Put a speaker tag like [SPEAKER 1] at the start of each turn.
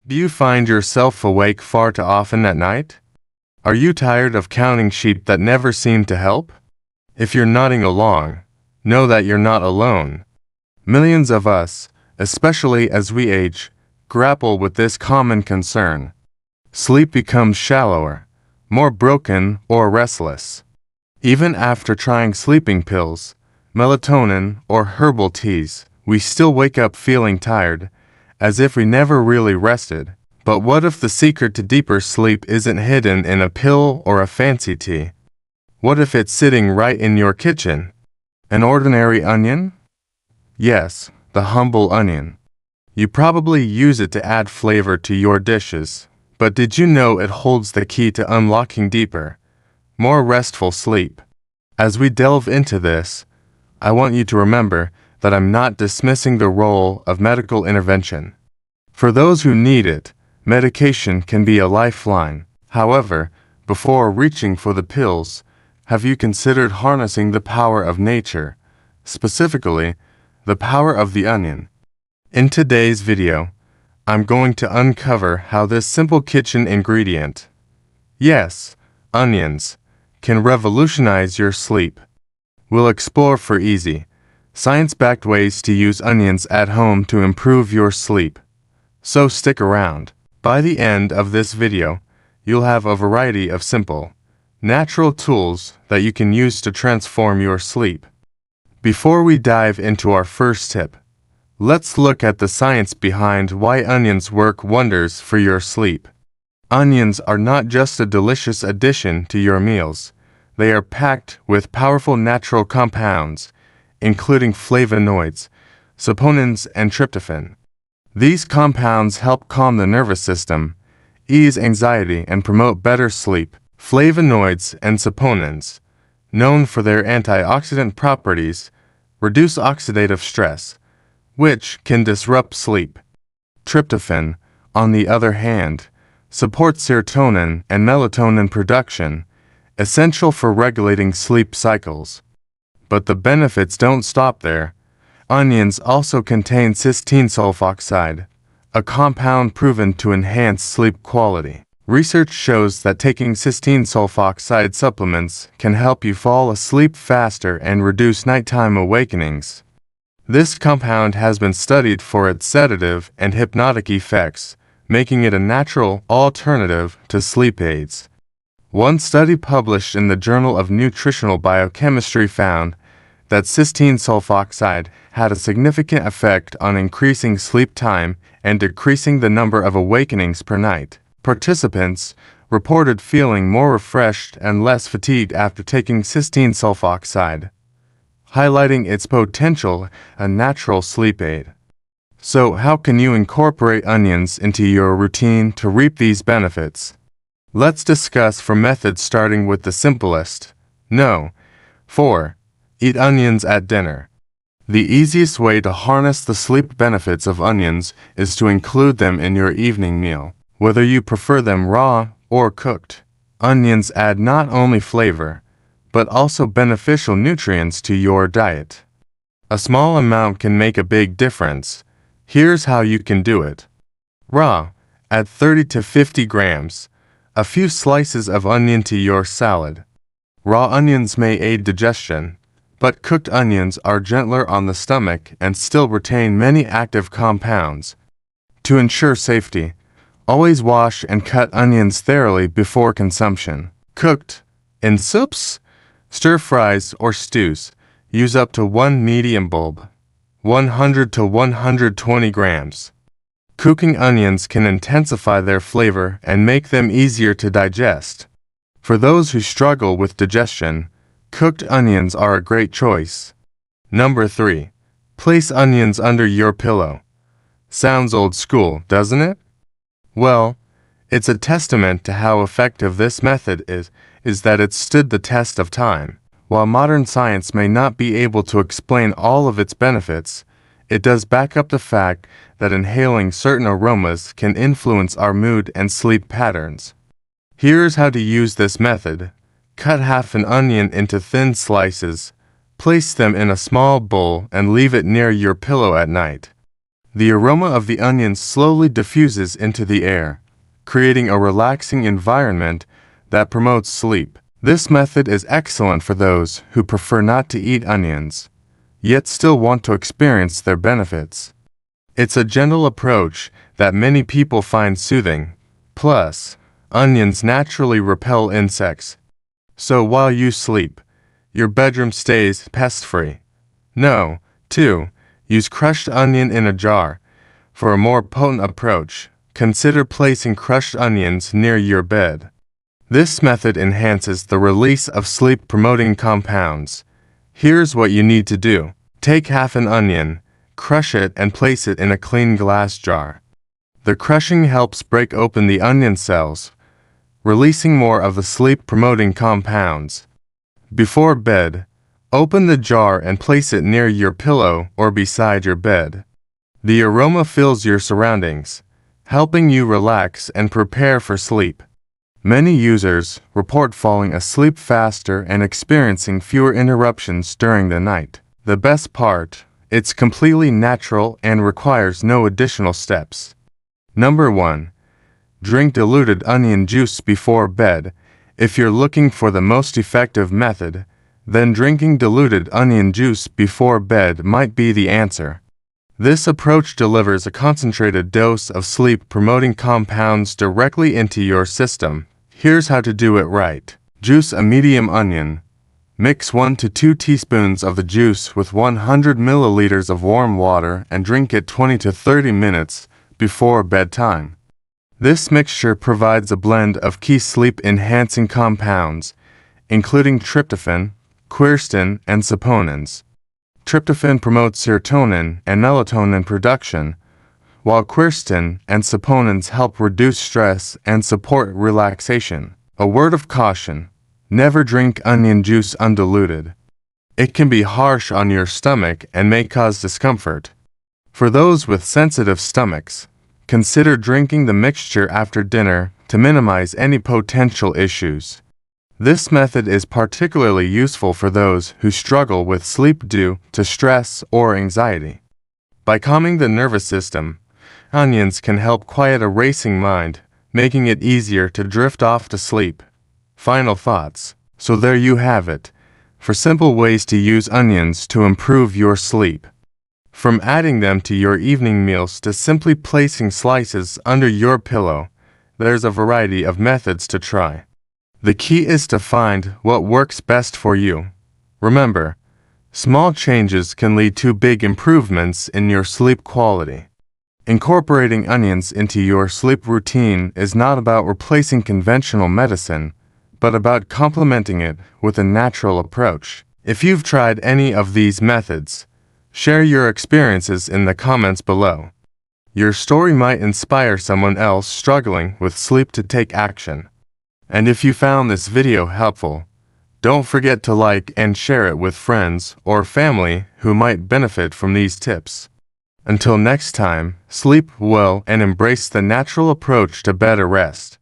[SPEAKER 1] Do you find yourself awake far too often at night? Are you tired of counting sheep that never seem to help? If you're nodding along, know that you're not alone. Millions of us, especially as we age, grapple with this common concern. Sleep becomes shallower, more broken or restless. Even after trying sleeping pills, melatonin, or herbal teas, we still wake up feeling tired, as if we never really rested. But what if the secret to deeper sleep isn't hidden in a pill or a fancy tea? What if it's sitting right in your kitchen? An ordinary onion? Yes, the humble onion. You probably use it to add flavor to your dishes, but did you know it holds the key to unlocking deeper, more restful sleep? As we delve into this, I want you to remember that I'm not dismissing the role of medical intervention. For those who need it, medication can be a lifeline. However, before reaching for the pills, have you considered harnessing the power of nature, specifically, the power of the onion? In today's video, I'm going to uncover how this simple kitchen ingredient, yes, onions, can revolutionize your sleep. We'll explore for easy, science-backed ways to use onions at home to improve your sleep. So stick around. By the end of this video, you'll have a variety of simple, natural tools that you can use to transform your sleep. Before we dive into our first tip, let's look at the science behind why onions work wonders for your sleep. Onions are not just a delicious addition to your meals. They are packed with powerful natural compounds, including flavonoids, saponins, and tryptophan. These compounds help calm the nervous system, ease anxiety, and promote better sleep. Flavonoids and saponins, known for their antioxidant properties, reduce oxidative stress, which can disrupt sleep. Tryptophan, on the other hand, supports serotonin and melatonin production, essential for regulating sleep cycles. But the benefits don't stop there. Onions also contain cysteine sulfoxide, a compound proven to enhance sleep quality. Research shows that taking cysteine sulfoxide supplements can help you fall asleep faster and reduce nighttime awakenings. This compound has been studied for its sedative and hypnotic effects, making it a natural alternative to sleep aids. One study published in the Journal of Nutritional Biochemistry found that cysteine sulfoxide had a significant effect on increasing sleep time and decreasing the number of awakenings per night. Participants reported feeling more refreshed and less fatigued after taking cysteine sulfoxide, highlighting its potential as a natural sleep aid. So, how can you incorporate onions into your routine to reap these benefits? Let's discuss 4 methods, starting with the simplest. 4. Eat onions at dinner. The easiest way to harness the sleep benefits of onions is to include them in your evening meal. Whether you prefer them raw or cooked, onions add not only flavor, but also beneficial nutrients to your diet. A small amount can make a big difference. Here's how you can do it. Raw, add 30 to 50 grams, a few slices of onion to your salad. Raw onions may aid digestion, but cooked onions are gentler on the stomach and still retain many active compounds. To ensure safety, always wash and cut onions thoroughly before consumption. Cooked, in soups, stir-fries, or stews, use up to 1 medium bulb, 100 to 120 grams. Cooking onions can intensify their flavor and make them easier to digest. For those who struggle with digestion, cooked onions are a great choice. 3. Place onions under your pillow. Sounds old school, doesn't it? Well, it's a testament to how effective this method is that it's stood the test of time. While modern science may not be able to explain all of its benefits, it does back up the fact that inhaling certain aromas can influence our mood and sleep patterns. Here's how to use this method. Cut half an onion into thin slices, place them in a small bowl and leave it near your pillow at night. The aroma of the onions slowly diffuses into the air, creating a relaxing environment that promotes sleep. This method is excellent for those who prefer not to eat onions, yet still want to experience their benefits. It's a gentle approach that many people find soothing. Plus, onions naturally repel insects. So while you sleep, your bedroom stays pest-free. No. 2. Use crushed onion in a jar. For a more potent approach, consider placing crushed onions near your bed. This method enhances the release of sleep-promoting compounds. Here's what you need to do. Take half an onion, crush it and place it in a clean glass jar. The crushing helps break open the onion cells, releasing more of the sleep-promoting compounds. Before bed, open the jar and place it near your pillow or beside your bed. The aroma fills your surroundings, helping you relax and prepare for sleep. Many users report falling asleep faster and experiencing fewer interruptions during the night. The best part, it's completely natural and requires no additional steps. Number 1. Drink diluted onion juice before bed. If you're looking for the most effective method, then drinking diluted onion juice before bed might be the answer. This approach delivers a concentrated dose of sleep-promoting compounds directly into your system. Here's how to do it right. Juice a medium onion. Mix 1 to 2 teaspoons of the juice with 100 milliliters of warm water and drink it 20 to 30 minutes before bedtime. This mixture provides a blend of key sleep-enhancing compounds, including tryptophan, quercetin, and saponins. Tryptophan promotes serotonin and melatonin production, while quercetin and saponins help reduce stress and support relaxation. A word of caution: never drink onion juice undiluted. It can be harsh on your stomach and may cause discomfort. For those with sensitive stomachs, consider drinking the mixture after dinner to minimize any potential issues. This method is particularly useful for those who struggle with sleep due to stress or anxiety. By calming the nervous system, onions can help quiet a racing mind, making it easier to drift off to sleep. Final thoughts. So there you have it, 4 simple ways to use onions to improve your sleep. From adding them to your evening meals to simply placing slices under your pillow, there's a variety of methods to try. The key is to find what works best for you. Remember, small changes can lead to big improvements in your sleep quality. Incorporating onions into your sleep routine is not about replacing conventional medicine, but about complementing it with a natural approach. If you've tried any of these methods, share your experiences in the comments below. Your story might inspire someone else struggling with sleep to take action. And if you found this video helpful, don't forget to like and share it with friends or family who might benefit from these tips. Until next time, sleep well and embrace the natural approach to better rest.